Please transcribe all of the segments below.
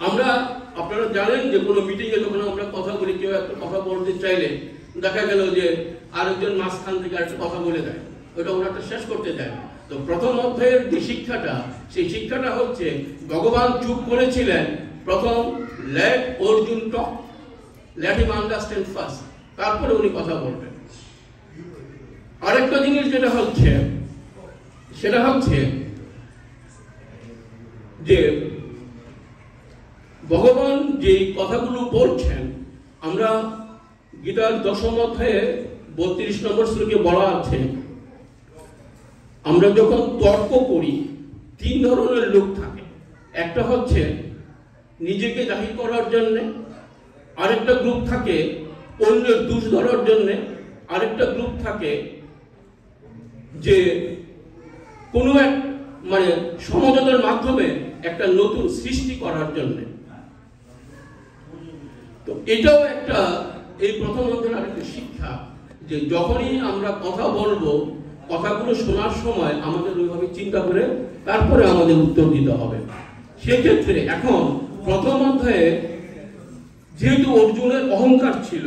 আমরা আপনারা জানেন যে কোনো মিটিংয়ে যখন আমরা কথা বলি, কেউ একটা কথা বলতে চাইলে দেখা গেল যে আরেকজন মাঝখান থেকে একটা কথা বলে দেয়, ওটা ওনাটা শেষ করতে দেয়। তো প্রথম অধ্যায়ের যে শিক্ষাটা, সেই শিক্ষাটা হচ্ছে ভগবান চুপ করেছিলেন, প্রথম লেট অর্জুন টক, লেট হিম আন্ডারস্ট্যান্ড ফার্স্ট, তারপরে উনি কথা বলবেন। আরেকটা জিনিস যেটা হচ্ছে সেটা হচ্ছে যে ভগবান যে কথাগুলো বলছেন, আমরা গীতার 10ম অধ্যায়ে 32 নম্বর শ্লোকে বলা আছে, আমরা যখন তর্ক করি 3 ধরনের লোক থাকে। একটা হচ্ছে নিজেকে জাহির করার জন্য, আরেকটা গ্রুপ থাকে অন্যের দোষ ধরার জন্য, আরেকটা গ্রুপ থাকে যে কোনো এক মানে সমঝোতার মাধ্যমে একটা নতুন সৃষ্টি করার জন্য। তো এটাও একটা এই প্রথম অধ্যায়ের আরেকটা শিক্ষা, যে যখনই আমরা কথা বলবো, কথাগুলো শোনার সময় আমাদের ওইভাবে চিন্তা করে তারপরে আমাদের উত্তর দিতে হবে। সেক্ষেত্রে এখন প্রথম অধ্যায়ে যেহেতু অর্জুনের অহংকার ছিল,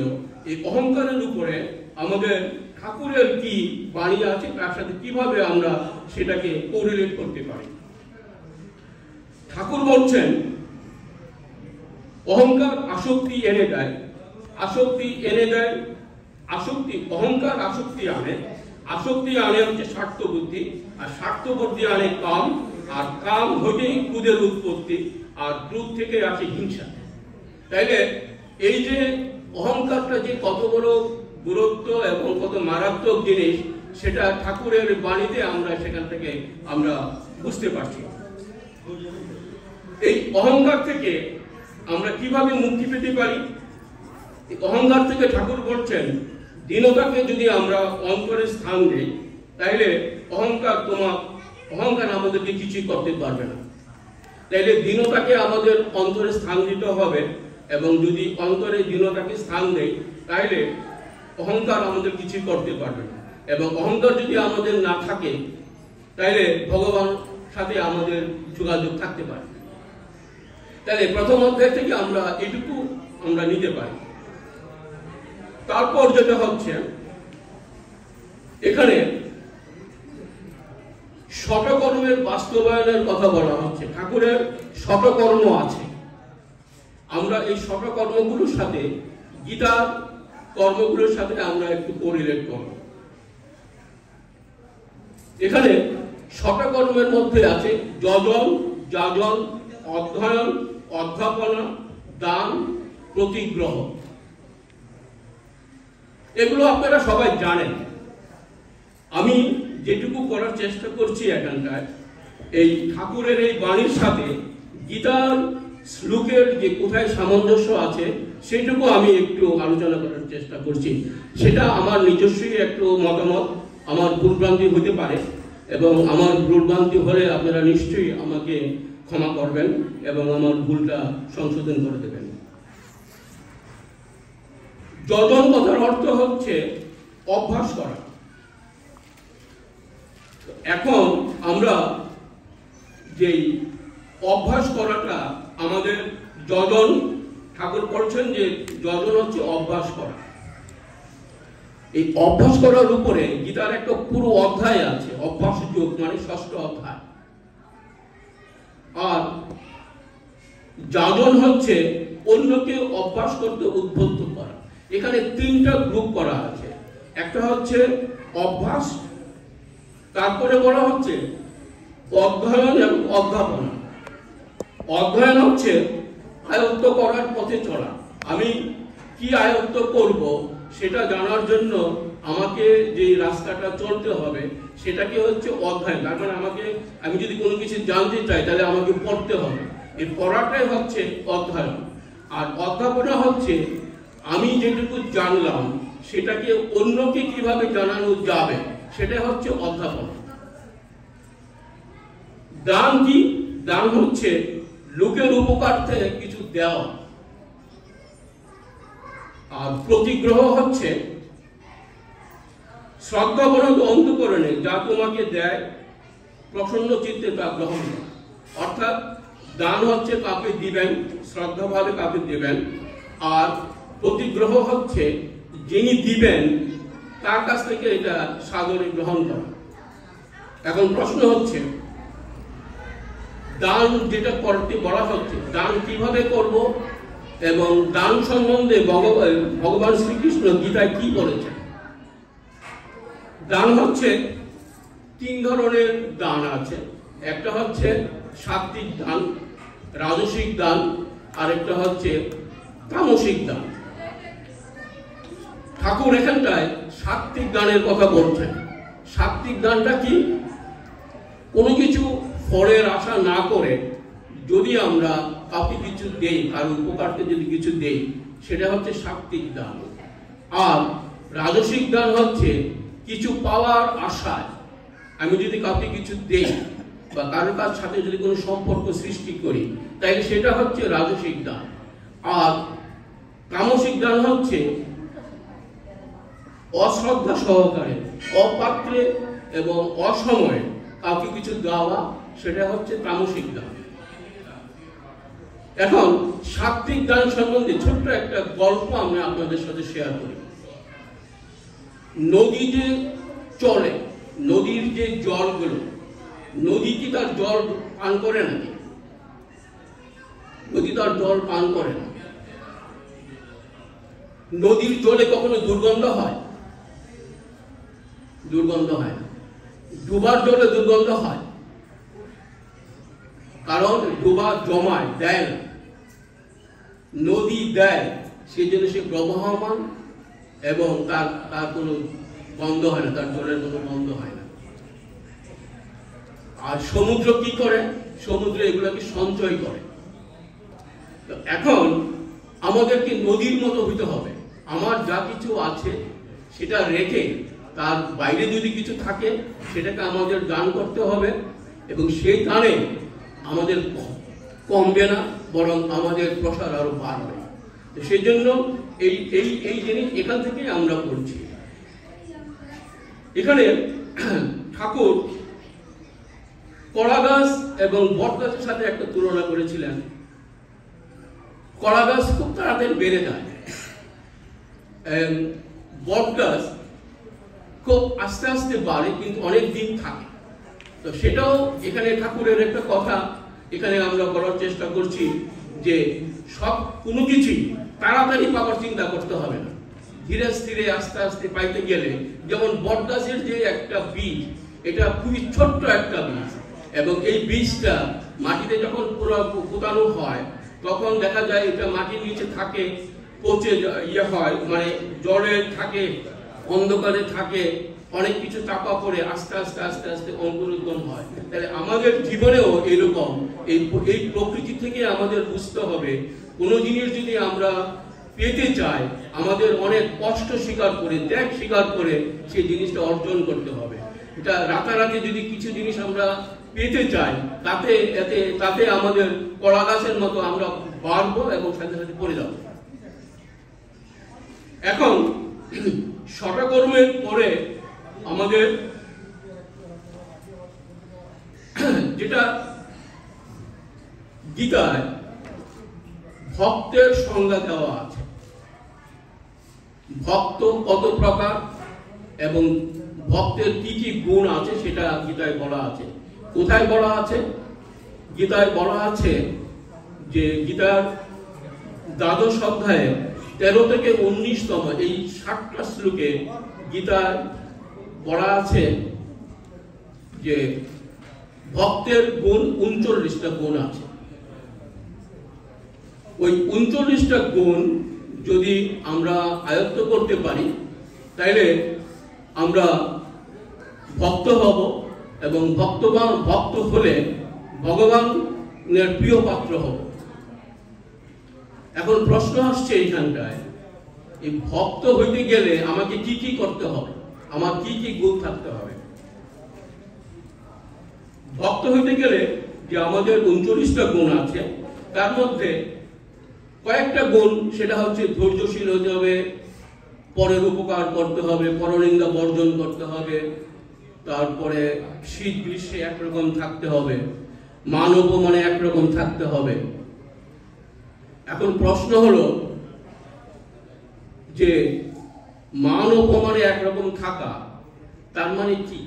এই অহংকারের উপরে আমাদের ঠাকুরের কি বাণী আছে, তার সাথে কিভাবে আমরা সেটাকে কোরিলেট করতে পারি। ঠাকুর বলছেন, অহংকার আসক্তি এনে দেয়, আসক্তি এনে দেয়, আসক্তি অহংকার আসক্তি আনে, আসক্তি আনে হচ্ছে স্বার্থ বুদ্ধি, আর স্বার্থ বুদ্ধি আনে কাম, আর কাম হইতেই ক্রোধের উৎপত্তি, আর ক্রোধ থেকে আসে হিংসা। তাইলে এই যে অহংকারটা যে কত বড় গুরুত্ব এবং কত মারাত্মক জিনিস, সেটা ঠাকুরের বাণীতে আমরা সেখান থেকে আমরা বুঝতে পারছি। এই অহংকার থেকে আমরা কিভাবে মুক্তি পেতে পারি? অহংকার থেকে ঠাকুর বলছেন, দীনতাকে যদি আমরা অন্তরে স্থান দিই, তাইলে অহংকার আমাদেরকে কিছুই করতে পারবে না। তাইলে দীনতাকে আমাদের অন্তরে স্থান দিতে হবে, এবং যদি অন্তরে দীনতাকে স্থান দেই, তাইলে অহংকার আমাদের কিছুই করতে পারবে না। এবং অহংকার যদি আমাদের না থাকে, তাইলে ভগবান সাথে আমাদের যোগাযোগ থাকতে পারে। তাহলে প্রথম অধ্যায় থেকে আমরা এটুকু আমরা নিতে পারি। তারপর যেটা হচ্ছে, এখানে শতকর্মের বাস্তবায়নের কথা বলা হচ্ছে। ঠাকুরের শতকর্ম আছে, আমরা এই শতকর্মগুলোর সাথে গীতার কর্মগুলোর সাথে আমরা একটু কোরিলেট করব। এখানে শতকর্মের মধ্যে আছে যজন, যাজন, অধ্যয়ন, অধ্যাপনা, দান, প্রতিগ্রহ। এগুলো আপনারা সবাই জানেন। আমি যেটুকু করার চেষ্টা করছি এখানটায়, এই ঠাকুরের এই বাণীর সাথে গীতার শ্লোকের যে কোথায় সামঞ্জস্য আছে সেটুকু আমি একটু আলোচনা করার চেষ্টা করছি। সেটা আমার নিজস্বই একটু মতামত, আমার ভুলভ্রান্তি হতে পারে, এবং আমার ভুলভ্রান্তি হলে আপনারা নিশ্চয়ই আমাকে ক্ষমা করবেন এবং আমার ভুলটা সংশোধন করে দেবেন। যজন কথার অর্থ হচ্ছে অভ্যাস করা। এখন আমরা যেই অভ্যাস করাটা আমাদের যজন, ঠাকুর বলছেন যে যজন হচ্ছে অভ্যাস করা। এই অভ্যাস করার উপরে গীতার একটা পুরো অধ্যায় আছে, অভ্যাস যোগ, মানে 6ষ্ঠ অধ্যায়। আর যাজন হচ্ছে অন্যকে অভ্যাস করতে উদ্বুদ্ধ করা। এখানে 3টা গ্রুপ করা আছে। একটা হচ্ছে অভ্যাস, তারপরে বলা হচ্ছে অধ্যয়ন এবং অধ্যাপনা। অধ্যয়ন হচ্ছে আয়ত্ত করার পথে চলা। আমি কি আয়ত্ত করব সেটা জানার জন্য আমাকে যে রাস্তাটা চলতে হবে সেটাকে হচ্ছে অধ্যয়ন। তার মানে আমি যদি কোনো কিছু জানতে চাই তাহলে আমাকে পড়তে হবে। এই পড়াটাই হচ্ছে অধ্যয়ন। আর অধ্যাপনা হচ্ছে আমি যেটুকু জানলাম সেটাকে অন্যকে কিভাবে জানানো যাবে, সেটাই হচ্ছে অধ্যাপনা। দান কি? দান হচ্ছে লোকের উপকার্থে কিছু দেওয়া। আর প্রতিগ্রহ হচ্ছে শ্রদ্ধাবনত অন্তঃকরণে যা তোমাকে দেয় প্রসন্ন চিত্তে তা গ্রহণ করা। অর্থাৎ দান হচ্ছে কাউকে দিবেন, শ্রদ্ধাভাবে কাউকে দেবেন, আর প্রতিগ্রহ হচ্ছে যিনি দিবেন তার কাছ থেকে এটা সাদরে গ্রহণ করা। এখন প্রশ্ন হচ্ছে দান যেটা করতে বলা হচ্ছে, দান কিভাবে করব এবং দান সম্বন্ধে ভগবান শ্রীকৃষ্ণ গীতায় কি বলেছেন। দান হচ্ছে 3 ধরনের দান আছে। একটা হচ্ছে সাত্বিক দান, রাজসিক দান, আর একটা হচ্ছে তামসিক দান। ঠাকুর এখানটায় সাত্বিক দানের কথা বলছেন। সাত্বিক দানটা কি? কোনো কিছু ফলের আশা না করে যদি আমরা কাউকে কিছু দেই, কারো উপকারকে যদি কিছু দেই, সেটা হচ্ছে সাত্বিক দান। আর রাজসিক দান হচ্ছে কিছু পাওয়ার আশায় আমি যদি কাউকে কিছু দেই বা কারোর কাছ সাথে যদি কোনো সম্পর্ক সৃষ্টি করি, তাইলে সেটা হচ্ছে রাজসিক দান। আর তামসিক দান হচ্ছে অশ্রদ্ধা সহকারে, অপাত্রে এবং অসময়ে কাউকে কিছু দেওয়া, সেটা হচ্ছে তামসিক দান। এখন সাত্বিক দান সম্বন্ধে ছোট্ট একটা গল্প আমি আপনাদের সাথে শেয়ার করি। নদী যে চলে, নদীর যে জলগুলো, নদী কি তার জল পান করে নাকি? নদী তার জল পান করে না। নদীর জলে কখনো দুর্গন্ধ হয়? দুর্গন্ধ হয় না। ডুবার জলে দুর্গন্ধ হয়, কারণ ডুবা জমায়, দেয় না। নদী দেয়, সেই জন্য সে প্রবাহমান এবং তার কোনো গন্ধ হয় না, তার জলের কোনো গন্ধ হয় না। আর সমুদ্র কি করে? সমুদ্র এগুলোকে সঞ্চয় করে। এখন আমাদেরকে নদীর মতো হইতে হবে। আমার যা কিছু আছে সেটা রেখে তার বাইরে যদি কিছু থাকে সেটাকে আমাদের দান করতে হবে, এবং সেই দানে আমাদের কমবে না, বরং আমাদের প্রসার আরো বাড়বে। সেই জন্য এই জিনিস এখান থেকে আমরা পড়ছি। এখানে ঠাকুর কড়া গাছ এবং বট গাছের সাথে একটা তুলনা করেছিলেন। কড়া গাছ খুব তাড়াতাড়ি বেড়ে যায়, বট গাছ খুব আস্তে আস্তে বাড়ে কিন্তু অনেক দিন থাকে। তো সেটাও এখানে ঠাকুরের একটা কথা এখানে আমরা বলার চেষ্টা করছি যে সব কোনো কিছুই তাড়াতাড়ি পাওয়ার চিন্তা করতে হবে না, ধীরে স্থিরে আস্তে আস্তে পাইতে গেলে। যেমন বট গাছের যে একটা বীজ, এটা খুবই ছোট্ট একটা বীজ, এবং এই বীজটা মাটিতে যখন পুরো পোতানো হয় তখন দেখা যায় এটা মাটির নিচে থাকে, পচে হয়, মানে জলে থাকে, অন্ধকারে থাকে, অনেক কিছু চাপা পড়ে আস্তে আস্তে আস্তে আস্তে অঙ্কুরোদ্গম হয়। তাহলে আমাদের জীবনেও এরকম এই প্রকৃতি থেকে আমাদের বুঝতে হবে, কোনো জিনিস যদি আমরা পেতে চাই আমাদের অনেক কষ্ট স্বীকার করে, ত্যাগ স্বীকার করে সেই জিনিসটা অর্জন করতে হবে। এটা রাতারাতি যদি কিছু জিনিস আমরা পেতে চাই তাতে আমাদের কলা গাছের মতো আমরা বাড়বো এবং সাথে সাথে পড়ে যাবো। এখন শতকর্মের পরে আমাদের যেটা গীতায় ভক্তের সংজ্ঞা দেওয়া আছে, ভক্ত কত প্রকার এবং ভক্তের কি কি গুণ আছে সেটা গীতায় বলা আছে। কোথায় বলা আছে? গীতায় বলা আছে যে গীতার দ্বাদশ অধ্যায়ে 13 থেকে 19তম এই 60টা শ্লোকে গীতায় বলা আছে যে ভক্তের গুণ 39টা গুণ আছে। ওই 39টা গুণ যদি আমরা আয়ত্ত করতে পারি তাহলে আমরা ভক্ত হব, এবং ভক্ত হলে ভগবানের প্রিয় পাত্র হব। এখন প্রশ্ন আসছে এইখানটায়, এই ভক্ত হইতে গেলে আমাকে কি কি করতে হবে, আমার কি কি গুণ থাকতে হবে? ভক্ত হইতে গেলে যে আমাদের 39টা গুণ আছে, তার মধ্যে কয়েকটা গুণ, সেটা হচ্ছে ধৈর্যশীল হতে হবে, পরের উপকার করতে হবে, পরনিন্দা বর্জন করতে হবে, তারপরে শীত গ্রীষ্মে একরকম থাকতে হবে, মান অপমানে একরকম থাকতে হবে। এখন প্রশ্ন হলো যে মান অপমানে একরকম থাকা তার মানে কি?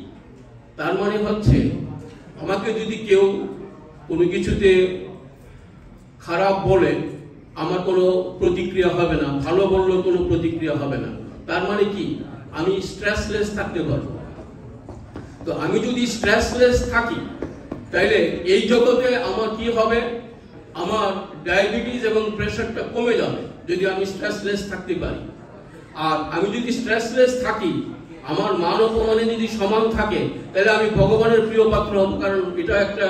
তার মানে হচ্ছে আমাকে যদি কেউ কোনো কিছুতে খারাপ বলে আমার কোনো প্রতিক্রিয়া হবে না, ভালো বললেও কোনো প্রতিক্রিয়া হবে না, তার মানে কি আমি স্ট্রেসলেস থাকতে পারবো। তো আমি যদি স্ট্রেসলেস থাকি তাইলে এই জগতে আমার কি হবে? আমার ডায়াবেটিস এবং প্রেশারটা কমে যাবে যদি আমি স্ট্রেসলেস থাকতে পারি। আর আমি যদি স্ট্রেসলেস থাকি, আমার মান অপমানে যদি সমান থাকে, তাহলে আমি ভগবানের প্রিয় পাত্র হব, কারণ এটা একটা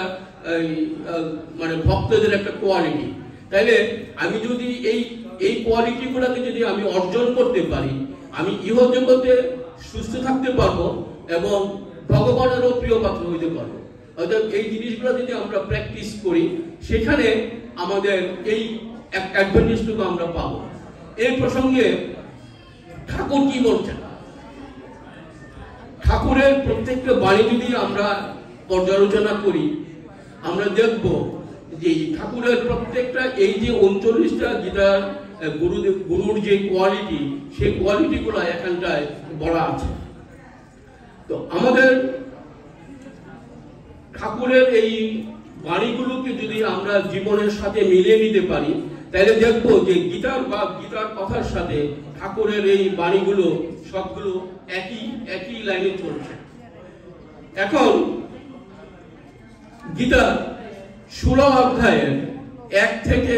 মানে ভক্তদের একটা কোয়ালিটি। তাইলে আমি যদি এই কোয়ালিটিগুলোকে যদি আমি অর্জন করতে পারি, আমি ইহ জগতে সুস্থ থাকতে পারবো এবং ভগবানেরও প্রিয় পাত্র হইতে পারবো। অর্থাৎ এই জিনিসগুলো যদি আমরা প্র্যাকটিস করি, সেখানে আমাদের এই অ্যাডভান্টেজটুকু আমরা পাবো। এই প্রসঙ্গে ঠাকুর কি বলছেন? ঠাকুরের প্রত্যেকটা বাণী যদি আমরা পর্যালোচনা করি, আমরা দেখব যে ঠাকুরের প্রত্যেকটা এই যে 39টা গীতার গুরুর যে কোয়ালিটি, সেই কোয়ালিটিগুলো এখানটায় বলা আছে। তো আমাদের ঠাকুরের এই বাণীগুলোকে যদি আমরা জীবনের সাথে মিলিয়ে নিতে পারি, তাহলে দেখবো যে গীতার কথার সাথে ঠাকুরের এই বাণীগুলো সবগুলো একই লাইনে চলছে। এখন গীতার 16 অধ্যায়ের 1 থেকে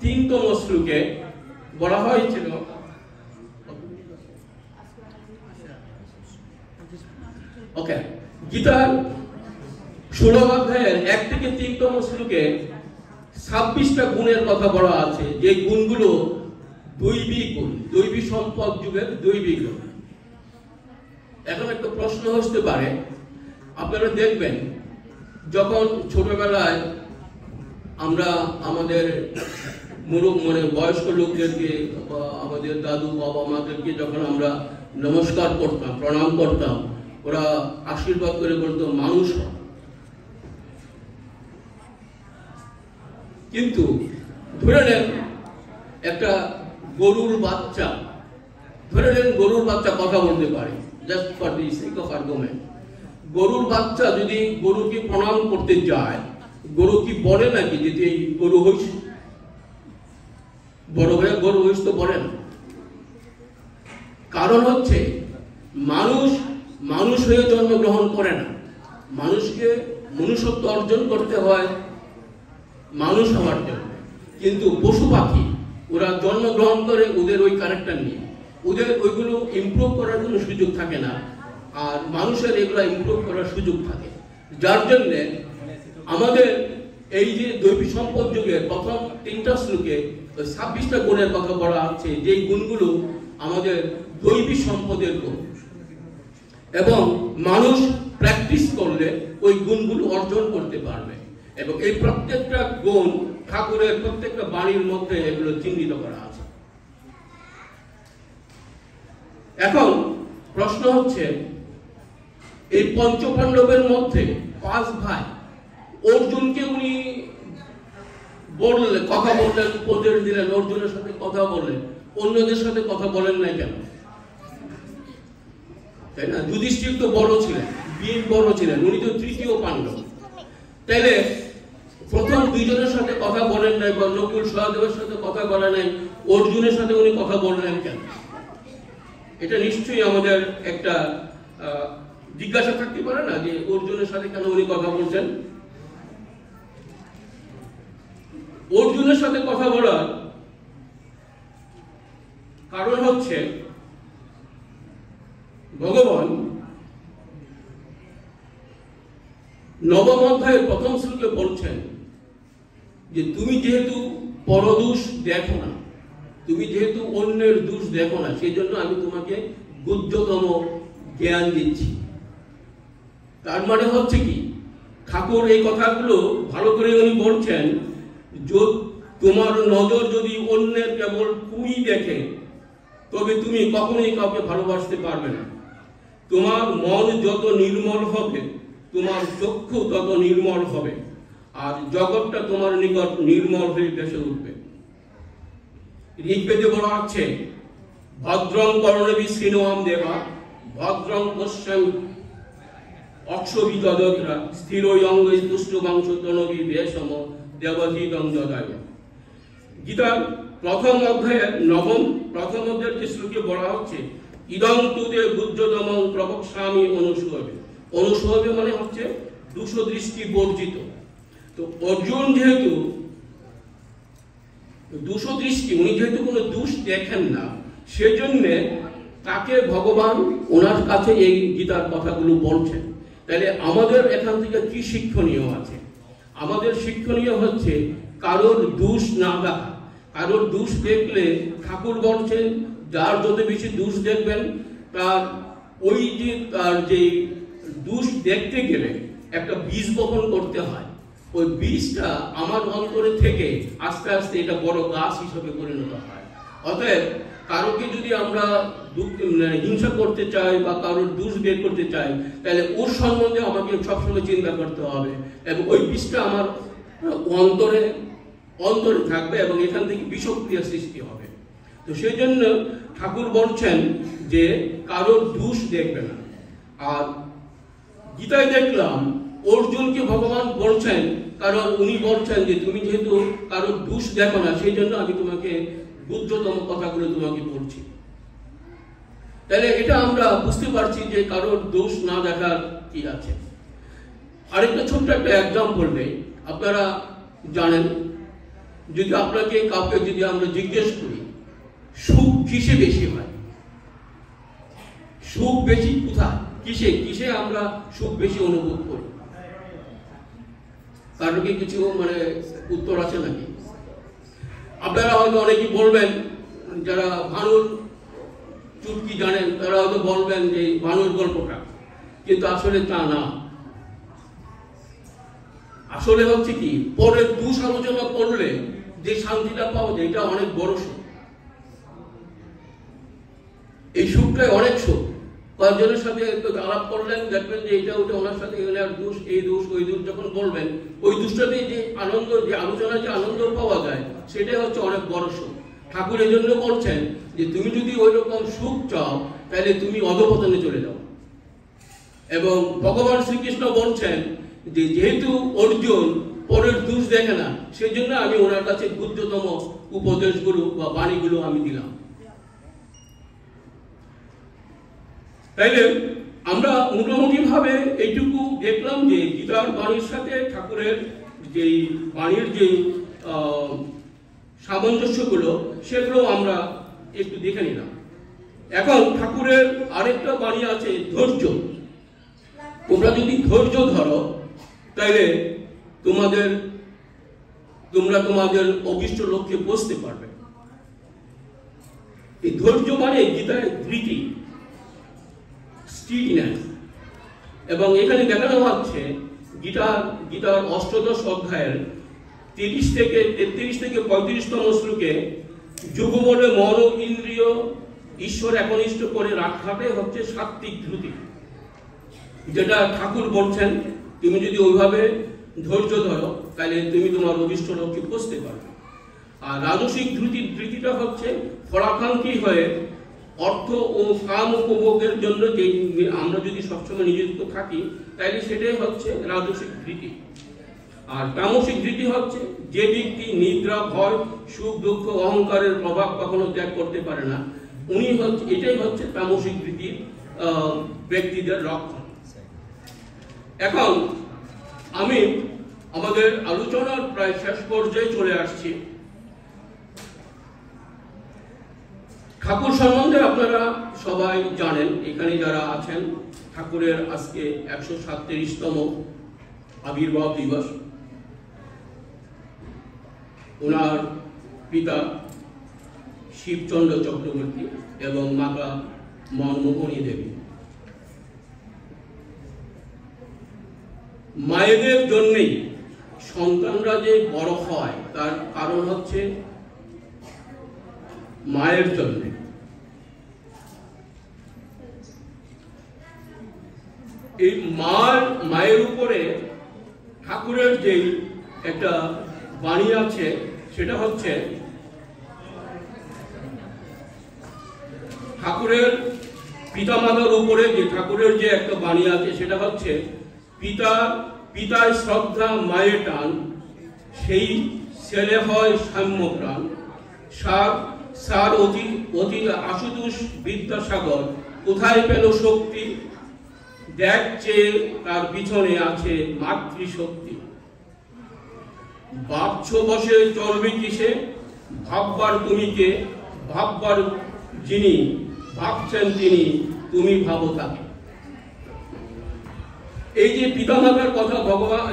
3তম শ্লোকে বলা হয়েছিল, ওকে, গীতার 16 অধ্যায়ের 1 থেকে 3তম শ্লোকে 26টা গুণের কথা বলা আছে, যে গুণগুলো দৈবী গুণ, দৈবী সম্পদ যুগের দৈবী গুণ। এখন একটা প্রশ্ন আসতে পারে, আপনারা দেখবেন যখন ছোটবেলায় আমরা আমাদের মানে বয়স্ক লোকদেরকে বা আমাদের দাদু বাবা মাদেরকে যখন আমরা নমস্কার করতাম, প্রণাম করতাম, ওরা আশীর্বাদ করে বলতো মানুষ। কিন্তু ধরে নেন একটা গরুর বাচ্চা, কথা বলতে পারে, just for the sake of argument. গরুর বাচ্চা যদি গরুকে প্রণাম করতে যায়, গরু কি বলে নাকি যে এই গরু হইস? বড় হয়ে গরু হইস তো বলেন। কারণ হচ্ছে মানুষ হয়ে জন্মগ্রহণ করে না, মানুষকে মনুষ্যত্ব অর্জন করতে হয় মানুষ হওয়ার জন্য। কিন্তু পশু পাখি ওরা জন্মগ্রহণ করে ওদের ওই ক্যারেক্টার নিয়ে, ওদের ওইগুলো ইমপ্রুভ করার কোনো সুযোগ থাকে না, আর মানুষের এগুলো ইমপ্রুভ করার সুযোগ থাকে। যার জন্য আমাদের এই যে দৈবী সম্পদ যুগের প্রথম 3টা শ্লোকে 26টা গুণের কথা বলা আছে, যে গুণগুলো আমাদের দৈবী সম্পদের গুণ, এবং মানুষ প্র্যাকটিস করলে ওই গুণগুলো অর্জন করতে পারবে। এবং এই প্রত্যেকটা গুণ ঠাকুরের প্রত্যেকটা বাণীর মধ্যে এগুলো চিহ্নিত করা আছে। এখন প্রশ্ন হচ্ছে, এই পঞ্চপাণ্ডবের মধ্যে 5 ভাই, অর্জুনকে উনি কথা বললেন, উপদেশ দিলেন, অর্জুনের সাথে কথা বললেন, অন্যদের সাথে কথা বলেন নাই কেন? তাই না? যুধিষ্ঠির তো বড় ছিলেন, ভীম বড় ছিলেন, উনি তো তৃতীয় পাণ্ডব। তাইলে প্রথম 2 জনের সাথে কথা বলেন নাই, বা নকুল সহদেবের সাথে কথা বলেন নাই, অর্জুনের সাথে উনি কথা বললেন কেন? এটা নিশ্চয়ই আমাদের একটা জিজ্ঞাসা থাকতে পারে না, যে অর্জুনের সাথে কেন উনি কথা বলছেন? অর্জুনের সাথে কথা বলার কারণ হচ্ছে, ভগবান 9ম অধ্যায়ের প্রথম শ্লোকে বলছেন যে তুমি যেহেতু পরদোষ দেখো না, তুমি যেহেতু অন্যের দোষ দেখো না, সেই জন্য আমি তোমাকে গুহ্যতম জ্ঞান দিচ্ছি। তার মানে হচ্ছে কি, ঠাকুর এই কথাগুলো ভালো করে উনি বলছেন, তোমার নজর যদি অন্যের কেবল কুই দেখে, তবে তুমি কখনোই কাউকে ভালোবাসতে পারবে না। তোমার মন যত নির্মল হবে, তোমার চক্ষু তত নির্মল হবে। আর জগৎটা তোমার নিকট নির্মল হয়ে ভেসে উঠবে। ঋগ্বেদে বলা হচ্ছে ভদ্রং কর্ণবি শৃণুয়াম দেবা ভদ্রং পশ্যং অক্ষবিদদ্রা স্থিরয়ঙ্গৈ তুষ্টুবাংশ তনবি বেশম দেবধীতং যদায়। গীতার প্রথম অধ্যায়ের প্রথম অধ্যায়ের যে শ্লোকে বলা হচ্ছে ইদং তুতে বুদ্ধতমং প্রবক্ষ্যামি অনুসূয়বে। অনুসূয়বে মানে হচ্ছে দোষ দৃষ্টি বর্জিত। তো অর্জুন যেহেতু দোষ দৃষ্টি, উনি যেহেতু কোনো দোষ দেখেন না, সেজন্য তাকে ভগবান ওনার কাছে এই গীতার কথাগুলো বলছেন। তাহলে আমাদের এখান থেকে কি শিক্ষণীয় আছে? আমাদের শিক্ষণীয় হচ্ছে কারোর দোষ না দেখা। কারোর দোষ দেখলে ঠাকুর বলছেন যার যত বেশি দোষ দেখবেন তার ওই যে তার যে দোষ দেখতে গেলে একটা বীজ বপন করতে হয়। ওই বীজটা আমার অন্তরে থেকে আস্তে আস্তে এটা বড় গাছ হিসেবে পরিণত হয়। অতএব কারোকে যদি আমরা হিংসা করতে চাই বা কারোর দোষ বের করতে চাই, তাহলে ওর সম্বন্ধে আমাকে সবসময় চিন্তা করতে হবে এবং ওই বীজটা আমার অন্তরে থাকবে এবং এখান থেকে বিষক্রিয়া সৃষ্টি হবে। তো সেই জন্য ঠাকুর বলছেন যে কারোর দোষ দেখবে না। আর গীতায় দেখলাম অর্জুনকে ভগবান বলছেন, কারণ উনি বলছেন যে তুমি যেহেতু কারোর দোষ দেখো না, সেই জন্য আমি তোমাকে বুদ্ধতম কথাগুলো তোমাকে বলছি। তাহলে এটা আমরা বুঝতে পারছি যে কারোর দোষ না দেখার কি আছে। আরেকটা ছোট্ট একটা এক্সাম্পল নেই। আপনারা জানেন, যদি আপনাকে কাউকে যদি আমরা জিজ্ঞেস করি সুখ কিসে বেশি হয়, সুখ বেশি কোথায়, কিসে আমরা সুখ বেশি অনুভব করি, কারণ কি কিছু উত্তর আছে নাকি? আপনারা হয়তো অনেকেই বলবেন, যারা ভানুর চুটকি জানেন তারা হয়তো বলবেন যে ভানুর গল্পটা, কিন্তু আসলে তা না। আসলে হচ্ছে কি, পরের দোষ আলোচনা করলে যে শান্তিটা পাওয়া যায় এটা অনেক বড় সুখ। এই সুখটাই অনেক সুখ। কয়েকজনের সাথে আলাপ করলেন, দেখবেন যে এটা ওটা ওনার সাথে দোষ, এই দোষ ওই দোষ যখন বলবেন, ওই দোষটাতে যে আনন্দ, যে আলোচনায় যে আনন্দ পাওয়া যায় সেটাই হচ্ছে অনেক বড় সুখ। ঠাকুর এই জন্য বলছেন যে তুমি যদি ওই রকম সুখ চাও তাহলে তুমি অধপতনে চলে যাও। এবং ভগবান শ্রীকৃষ্ণ বলছেন যে যেহেতু অর্জুন পরের দোষ দেখে না, সেই জন্য আমি ওনার কাছে বুদ্ধতম উপদেশগুলো বা বাণীগুলো আমি দিলাম। তাইলে আমরা মোটামুটি ভাবে এইটুকু দেখলাম যে গীতার বাণীর সাথে ঠাকুরের যে বাণীর যে সামঞ্জস্যগুলো সেগুলো আমরা একটু দেখে নিলাম। এখন ঠাকুরের আরেকটা বাণী আছে ধৈর্য। তোমরা যদি ধৈর্য ধরো তাইলে তোমরা তোমাদের অভিষ্ট লক্ষ্যে পৌঁছতে পারবে। এই ধৈর্য মানে গীতায় ধৃতি, স্টিডনেস। এবং এখানে দেখানো হচ্ছে গীতার অষ্টাদশ অধ্যায়ের 33 থেকে 35তম শ্লোকে যোগবলে মন ও ইন্দ্রিয় ঈশ্বর একনিষ্ঠ করে রাখাটাই হচ্ছে সাত্বিক ধৃতি। যেটা ঠাকুর বলছেন তুমি যদি ওইভাবে ধৈর্য ধরো তাহলে তুমি তোমার অভিষ্ট লক্ষ্যে পৌঁছতে পারবে। আর রাজসিক ধৃতিটা হচ্ছে ফলাকাঙ্ক্ষী হয়ে অর্থ ও কাম উপভোগের জন্য যে আমরা যদি সবসময় নিযুক্ত থাকি তাহলে সেটাই হচ্ছে রাজসিক ধৃতি। আর তামসিক ধৃতি হচ্ছে যে ব্যক্তি নিদ্রা, ভয়, সুখ, দুঃখ, অহংকারের প্রভাব কখনো ত্যাগ করতে পারে না, এটাই হচ্ছে তামসিক ধৃতির ব্যক্তিদের লক্ষণ। এখন আমি আমাদের আলোচনার প্রায় শেষ পর্যায়ে চলে আসছি। ঠাকুর সম্বন্ধে আপনারা সবাই জানেন, এখানে যারা আছেন, ঠাকুরের আজকে 137তম আবির্ভাব দিবস। ওনার পিতা শিবচন্দ্র চক্রবর্তী এবং মাতা মনমোহনী দেবী। মায়েদের জন্যই সন্তানরা যে বড় হয় তার কারণ হচ্ছে মায়ের জন্য। এই মায়ের উপরে ঠাকুরের যে একটা বাণী আছে, সেটা হচ্ছে ঠাকুরের পিতামাতার উপরে যে ঠাকুরের যে একটা বাণী আছে, সেটা হচ্ছে পিতায় শ্রদ্ধা মায়ের টান, সেই ছেলে হয় সাম্য প্রাণ, সার অতি আশুতোষ বিদ্যাসাগর, কোথায় পেল শক্তি, দেখ চেয়ে তার পিছনে আছে মাতৃশক্তি। ভাবছ বসে চলবে কিসে, ভাববার তুমি কে, ভাববার যিনি, ভাবছেন তিনি, তুমি ভাবো তাকে। এই যে পিতামাতার কথা ভগবান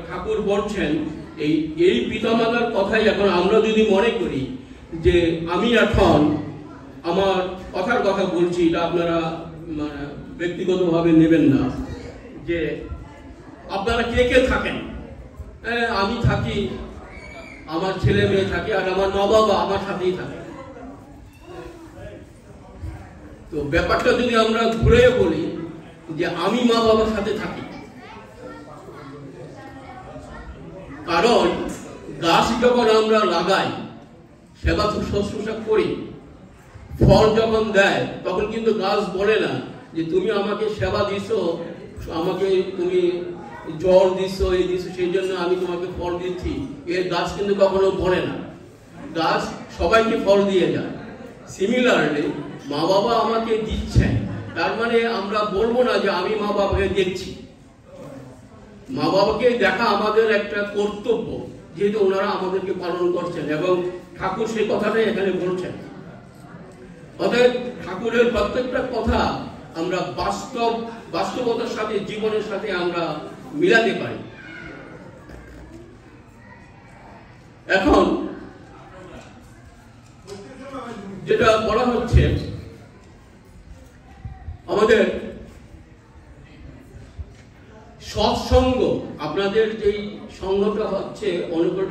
ঠাকুর বলছেন, এই পিতামাতার কথাই এখন আমরা যদি মনে করি যে আমি এখন আমার কথার কথা বলছি, এটা আপনারা মানে ব্যক্তিগতভাবে নেবেন না, যে আপনারা কে কে থাকেন। আমি থাকি, আমার ছেলে মেয়ে থাকে, আর আমার মা বাবা আমার সাথেই থাকে। তো ব্যাপারটা যদি আমরা ঘুরে বলি যে আমি মা বাবার সাথে থাকি, কারণ গাছ যখন আমরা লাগাই, সেবা শুশ্রূষা করি, ফল যখন দেয়, তখন কিন্তু গাছ বলে না যে তুমি আমাকে সেবা দিছো, আমাকে তুমি জল দিছো, এই দিছো, সেই জন্য আমি তোমাকে ফল দিচ্ছি। এর গাছ কিন্তু কখনো বলে না, গাছ সবাইকে ফল দিয়ে যায়। সিমিলারলি মা বাবা আমাকে দিচ্ছেন, তার মানে আমরা বলবো না যে আমি মা বাবাকে দেখছি। মা বাবাকে দেখা আমাদের একটা কর্তব্য, যেহেতু ওনারা আমাদেরকে পালন করছেন, এবং ঠাকুর সেই কথাটাই এখানে বলছেন। অতএব ঠাকুরের প্রত্যেকটা কথা আমরা বাস্তবতার সাথে, জীবনের সাথে আমরা মিলাতে পারি। এখন যেটা বলা হচ্ছে, আমাদের সৎসঙ্গ, আপনাদের যেই সঙ্গটা হচ্ছে অনুকূল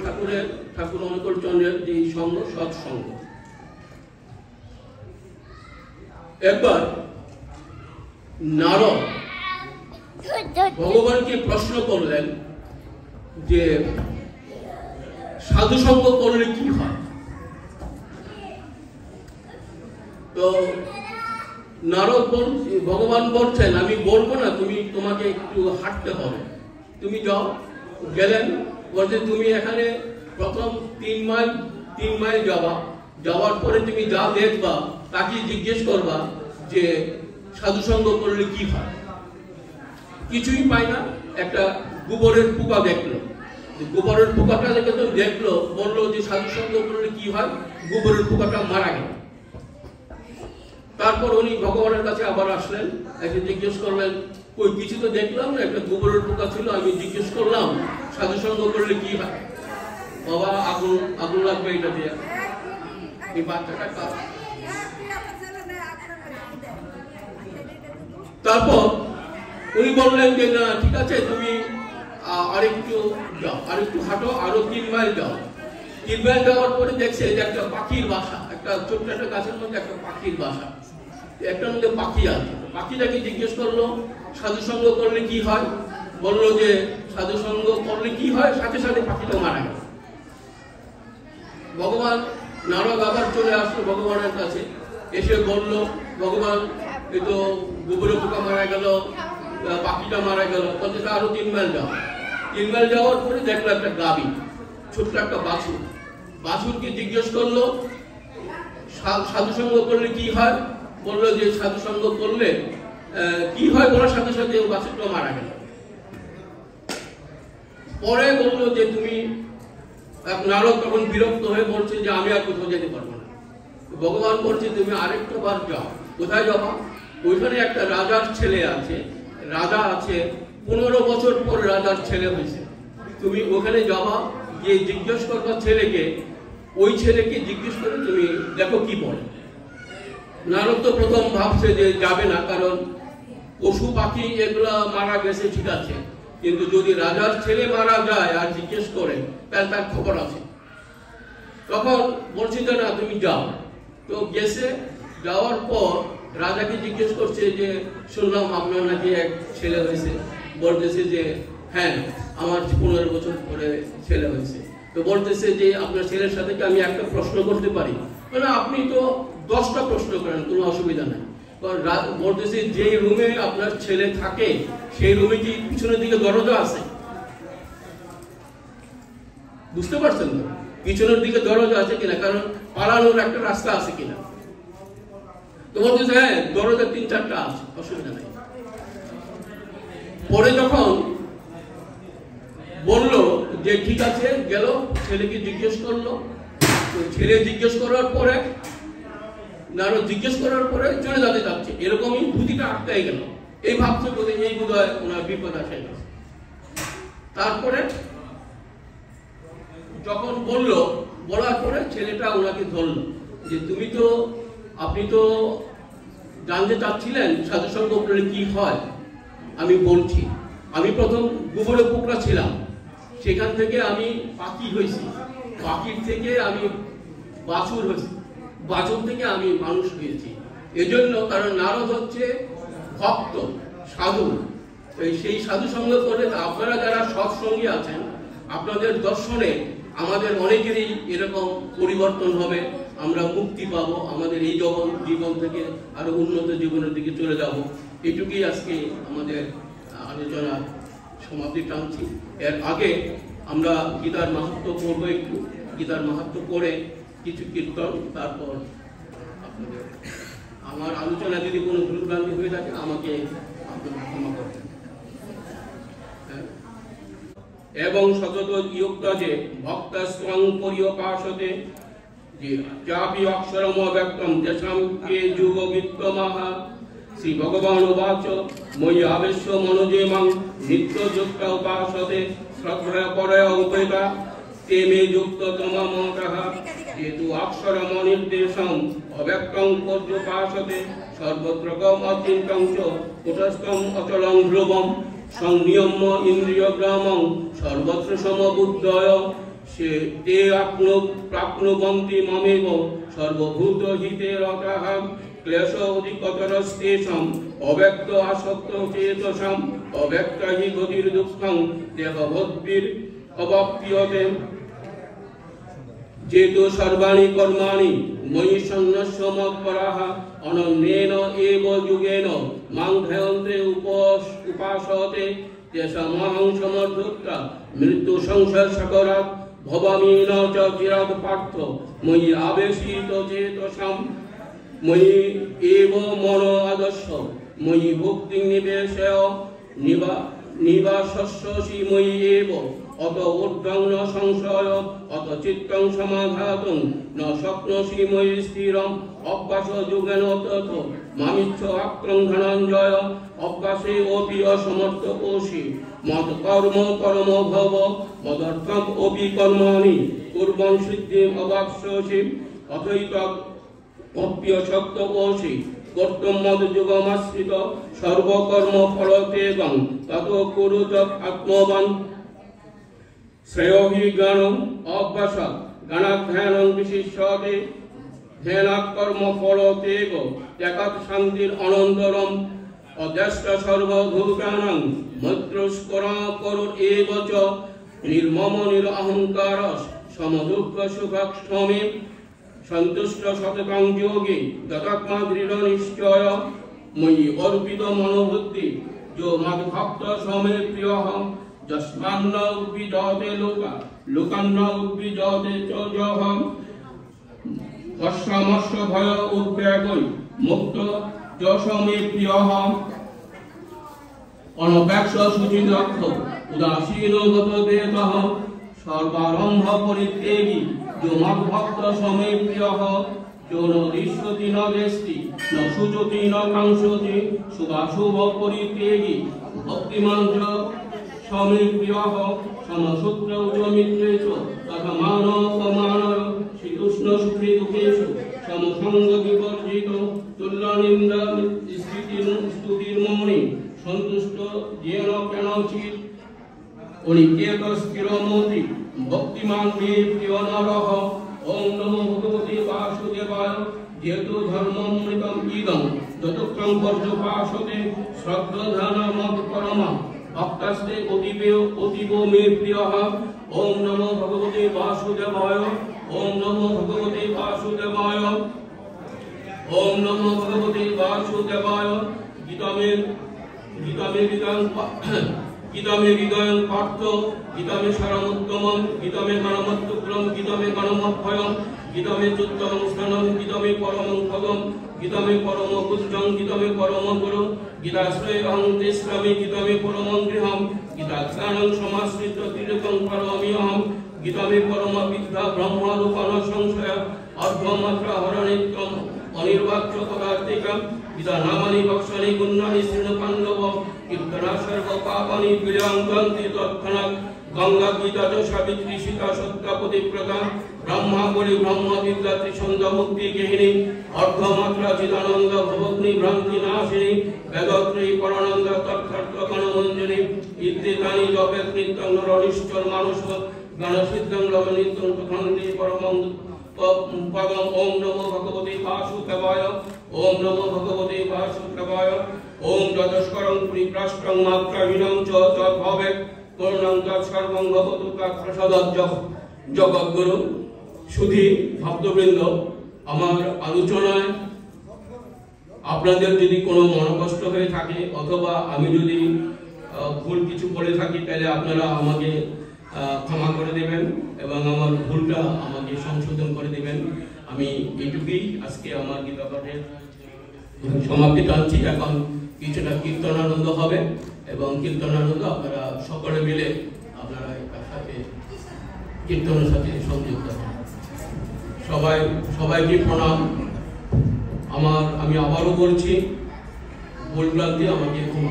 ঠাকুর অনুকূল চন্দ্রের যেই সঙ্গ, সৎসঙ্গ। একবার নারদ ভগবানকে প্রশ্ন করলেন যে সাধু সঙ্গ করলে কি হয়। তো নারদ ভগবান বলছেন, আমি বলবো না, তোমাকে একটু হাঁটতে হবে, তুমি যাও। গেলেন, বলছে তুমি এখানে প্রথম 3 মাইল যাওয়ার পরে তুমি যা দেখবা, তাকে জিজ্ঞেস করবা যে সাধুসঙ্গ করলে কি হয়। কিছুই পায় না, একটা গোবরের পোকা দেখলো, গোবরের পোকাটা দেখলো, বললো যে সাধুসঙ্গ করলে কি হয়, গোবরের পোকাটা মারা গেল। তারপর উনি ভগবানের কাছে আবার আসলেন, এসে জিজ্ঞেস করলেন, কই কিছু তো দেখলাম না, একটা গোবরের পোকা ছিল, আমি জিজ্ঞেস করলাম সাধুসঙ্গ করলে কি হয়। বাবা আগুন লাগবে এটা দিয়ে, এই বাচ্চাটা। তারপর উনি বললেন যে না ঠিক আছে, তুমি আরেকটু যাও, আরেকটু হাঁটো, আরো 3 মাইল যাও। 3 মাইল যাওয়ার পরে দেখছে যে একটা পাখির বাসা, একটা ছোট্ট একটা গাছের মধ্যে একটা পাখির বাসা, একটার মধ্যে পাখি আছে। পাখিটাকে জিজ্ঞেস করলো সাধুসঙ্গ করলে কি হয়, বললো যে সাধুসঙ্গ করলে কি হয়, সাথে সাথে পাখিটা মারা গেল। ভগবান নারদ আবার চলে আসলো ভগবানের কাছে, এসে বলল, ভগবান এই তো গোবরের পোকা মারা গেল, পাখিটা মারা গেল, বলতে আরো 3 মাইল যাও। 3 মাইল যাওয়ার পরে দেখলো একটা গাভী, ছোট্ট একটা বাছুর। বাছুরকে জিজ্ঞেস করলো সাধুসঙ্গ করলে কি হয়, বললো যে সাধুসঙ্গ করলে কি হয় বলার সাথে সাথে বাছুরটা মারা গেল। পরে বললো যে তুমি, নারদ তখন বিরক্ত হয়ে বলছে যে আমি আর কোথাও যেতে পারবো না। ভগবান বলছে তুমি আরেকটা বার যাও। কোথায় যাবা? ওইখানে একটা রাজার ছেলে আছে, রাজা আছে, 15 বছর পর রাজার ছেলে হয়েছে। তুমি ওখানে যাবা, গিয়ে জিজ্ঞেস করবা ছেলেকে, ওই ছেলেকে জিজ্ঞেস করে তুমি দেখো কি বলে। নারদ তো প্রথম ভাবছে যে যাবে না, কারণ পশু পাখি এগুলা মারা গেছে ঠিক আছে, কিন্তু যদি রাজার ছেলে মারা যায় আর জিজ্ঞেস করে, তাহলে তার খবর আছে। তখন বলছি যে না তুমি যাও। তো গেছে, যাওয়ার পর রাজাকে জিজ্ঞেস করছে যে শুনলাম আপনার নাকি এক ছেলে হয়েছে, বলতেছে যে হ্যাঁ আমার 15 বছর পরে ছেলে হয়েছে। তো বলতেছে যে আপনার ছেলের সাথে কি আমি একটা প্রশ্ন করতে পারি? মানে আপনি তো 10টা প্রশ্ন করেন, কোনো অসুবিধা নাই। বলতেছে যে রুমে আপনার ছেলে থাকে সেই রুমে কি পিছনের দিকে দরজা আছে? বুঝতে পারছেন তো? পিছনের দিকে দরজা আছে কিনা, কারণ পালানোর একটা রাস্তা আছে কিনা। তো বলতেছে হ্যাঁ দরজা 3-4টা আছে, অসুবিধা নাই। পরে যখন বললো যে ঠিক আছে গেল, ছেলেকে জিজ্ঞেস করলো, তো ছেলে জিজ্ঞেস করার পরে চলে যেতে যাচ্ছে, এরকমই ধুতিটা আটকাই গেল। এই ভাবছে বোধ এই বোধহয় ওনার বিপদ আসে গেছে। তারপরে যখন বলার পরে ছেলেটা ওনাকে ধরলো যে আপনি তো জানতে চাচ্ছিলেন সাধু সঙ্গ করলে কি হয়। আমি বলছি, আমি প্রথম গোবরে পোকরা ছিলাম, সেখান থেকে আমি পাখি হয়েছি, পাখির থেকে আমি বাছুর হয়েছি, বাছুর থেকে আমি মানুষ হয়েছি। এজন্য কারণ নারদ হচ্ছে ভক্ত সাধু, সেই সাধু সঙ্গ করে আপনারা যারা সৎসঙ্গী আছেন, আপনাদের দর্শনে আমাদের অনেকেরই এরকম পরিবর্তন হবে, আমরা মুক্তি পাবো, আমাদের এই জীবন থেকে আরো উন্নত জীবনের দিকে চলে যাব। এটুকুই আজকে আমাদের আলোচনা সমাপ্তি টানছি। এর আগে আমরা গীতার মাহাত্ম্য পড়বো, একটু গীতার মাহাত্ম্য পড়ে কিছু কীর্তন, তারপর আপনাদের আমার আলোচনা যদি কোনো ভুলভ্রান্তি হয়ে থাকে আমাকে আপনারা ক্ষমা করবেন। এবং সতত ইয়ুক্ত যে ভক্ত স্বং পরিপাসতে যে চাপি অক্ষরম ব্যক্তম তেষাং কে যুগ বিত্তমাহ। শ্রী ভগবান উবাচ ময়ি আবেশ্য মনোজেমাং নিত্য যুক্ত উপাসতে শ্রদ্ধয়া পরয়া উপেতা তে মে যুক্ত তমামতঃ। যেতু অক্ষরম নির্দেশং অব্যক্তং পর্যুপাসতে সর্বত্রকম অচিন্ত্যং চ কুটস্থং অচলং ধ্রুবম সংনিয়ম্য ইন্দ্রিয় গ্রামং সর্বত্র সমবুদ্ধয়। সে তে প্রাপ্নুবন্তি মমেব সর্বভূত হিতে রতাঃ। ক্লেশ অধিকতরস্তেষাং অব্যক্ত আসক্ত চেতসাং অব্যক্ত হি গতির দুঃখং দেহভদ্বির অবাপ্যতে। যেতু সর্বাণি কর্মাণি ময়ি সন্ন্যস্য মৎপরাঃ অনন্যেন এব যুগেন মাং ধ্যায়ন্তে উপাসতে। তেষামহং সমর্থুত্বা মৃত্যু সংসার সাগরাৎ ভবামি ন চ চিরাৎ পার্থ। ময়ি আবেশিত চেতসাম ময়ি এব মন আদর্শ। ময়ি ভক্তি নিবেশয় নিবাসস্যসি ময়ি এব। অত ঊর্ধ্বং ন সংশয় অত চিত্তং সমাধাতুং ন স্বপ্নসি ময়ি স্থিরম। অভ্যাস যোগেন তত মামিচ্ছ আক্রং ধনঞ্জয়। অভ্যাসে অপি অসমর্থকোষি মত কর্ম পরম ভব। মদর্থম অপি কর্মাণি কুর্বন সিদ্ধিম অবাপ্স্যসি। অথৈত অপ্যশক্তকোষি কর্তুম মদ যুগমাশ্রিত। সর্বকর্ম ফলতেগং তত কুরুত আত্মবান। শ্রেয় হি জ্ঞানং অভ্যাসাৎ জ্ঞানাধ্যানং বিশিষ্যতে। ধ্যানাৎ কর্ম ফলতেগ ত্যাগাৎ শান্তির অনন্তরম। অদ্যাষ্ট সর্বভূতানাং মৈত্রস্করা করো এব চ। নির্মম নিরহংকারস সমদুঃখ সুখক্ষমে। সন্তুষ্ট সততাং যোগী দতাত্মা দৃঢ় নিশ্চয়। ময়ি অর্পিত মনোবুদ্ধি যো মদ্ভক্ত সমে প্রিয়ঃ। যস্মান্ন উদ্বিজতে লোকান্ন উদ্বিজতে চ যঃ। কর্ষমস্য ভয় উদ্বেগৈ মুক্ত যশমে প্রিয়ঃ। অনপেক্ষ শুচিদক্ষ উদাসীন গত দেবঃ। সর্বারম্ভ পরিত্যাগী যো মদ্ভক্ত সমে প্রিয়ঃ। যো ন দৃশ্যতি ন দেষ্টি ন সুচতি ন কাংসতি। শুভাশুভ পরিত্যাগী ভক্তিমান চ সমে প্রিয়ঃ। সমসূত্র চ মিত্রে চ তথা মানপমানয়। শীতোষ্ণ সুখে দুঃখেষু সমসঙ্গ বিবর্জিত। তুল্য নিন্দা স্তুতির মৌনি সন্তুষ্ট যেন কেনচিৎ। অনিকেত স্থিরমতি ভক্তিমান মে প্রিয় নরঃ। ওম নমো ভগবতে বাসুদেবায়। যেতু ধর্মমৃতম ইদং যতক্ষং পর্যুপাসতে। শ্রদ্ধধান মত পরমা ভক্তাস্তে অতীব মে প্রিয়ঃ। ওম নমো ভগবতে বাসুদেবায়। ওম নমো ভগবতে বাসুদেবায়। ওম নমো ভগবতে বাসুদেবায়। গীতামে হৃদয়ং পার্থ, গীতামে সারমুত্তমম, গীতামে গণমত্তুগ্রম, গীতামে গণমভয়ম, গীতামে চুত্তমং স্থানম, গীতামে পরমং পদম, গীতামে পরম গুঞ্জং, গীতামে পরম গুরু, গীতাশ্রয়ং তিষ্ঠামি, গীতামে পরমং গৃহম, গীতাজ্ঞানং সমাশ্রিত ত্রিলোকং করামিহম, গীতামে পরম বিদ্যা ব্রহ্মরূপণ সংশয় অর্ধমাত্রা হরণিত্যম অনির্বাচ্য পদার্থিকম, গীতা নামানি বক্সানি গুণানি শৃণু পাণ্ডব, কীর্তনা সর্ব পাপানি বিলঙ্ঘন্তি তৎক্ষণাৎ, গঙ্গা গীতা চ সাবিত্রী সীতা সত্যা প্রতিপ্রদা, ব্রহ্মা বলি ব্রহ্ম বিদ্যা ত্রিছন্দ মুক্তি গেহিনী, অর্ধমাত্রা চিদানন্দ ভবগ্নি ভ্রান্তি নাশিনী, বেদত্রী পরানন্দ তৎক্ষর্ত গণমঞ্জনী, ইত্যাদি জপেত নিত্যং নরনিশ্চর মানুষ গণসিদ্ধং লবনিত্যং তথান্তি পরমং পদম। ওম নমো ভগবতে বাসুদেবায়। ওম নমো ভগবতে বাসুদেবায়। ওম যতস্করং পরিপ্রাষ্টং মাত্রাহীনং চ তদ্ভবেৎ করুণং তৎসর্বং ভবতু তৎপ্রসাদাৎ জগদ্গুরু। সুধী ভক্তবৃন্দ, আমার আলোচনায় আপনাদের যদি কোনো মনোকষ্ট হয়ে থাকে অথবা আমি যদি ভুল কিছু বলে থাকি তাহলে আপনারা আমাকে ক্ষমা করে দেবেন এবং আমার ভুলটা আমাকে সংশোধন করে দেবেন। আমি এইটুকুই আজকে আমার গীতা পাঠের সমাপ্তি টানছি। এখন কিছুটা কীর্তনানন্দ হবে এবং কীর্তনানন্দ আপনারা সকলে মিলে আপনারা এটার সাথে কীর্তনের সাথে সংযুক্ত হন। সবাইকে প্রণাম। আমি আবারও বলছি, ভুল ভ্রান্তি আমাকে ক্ষমা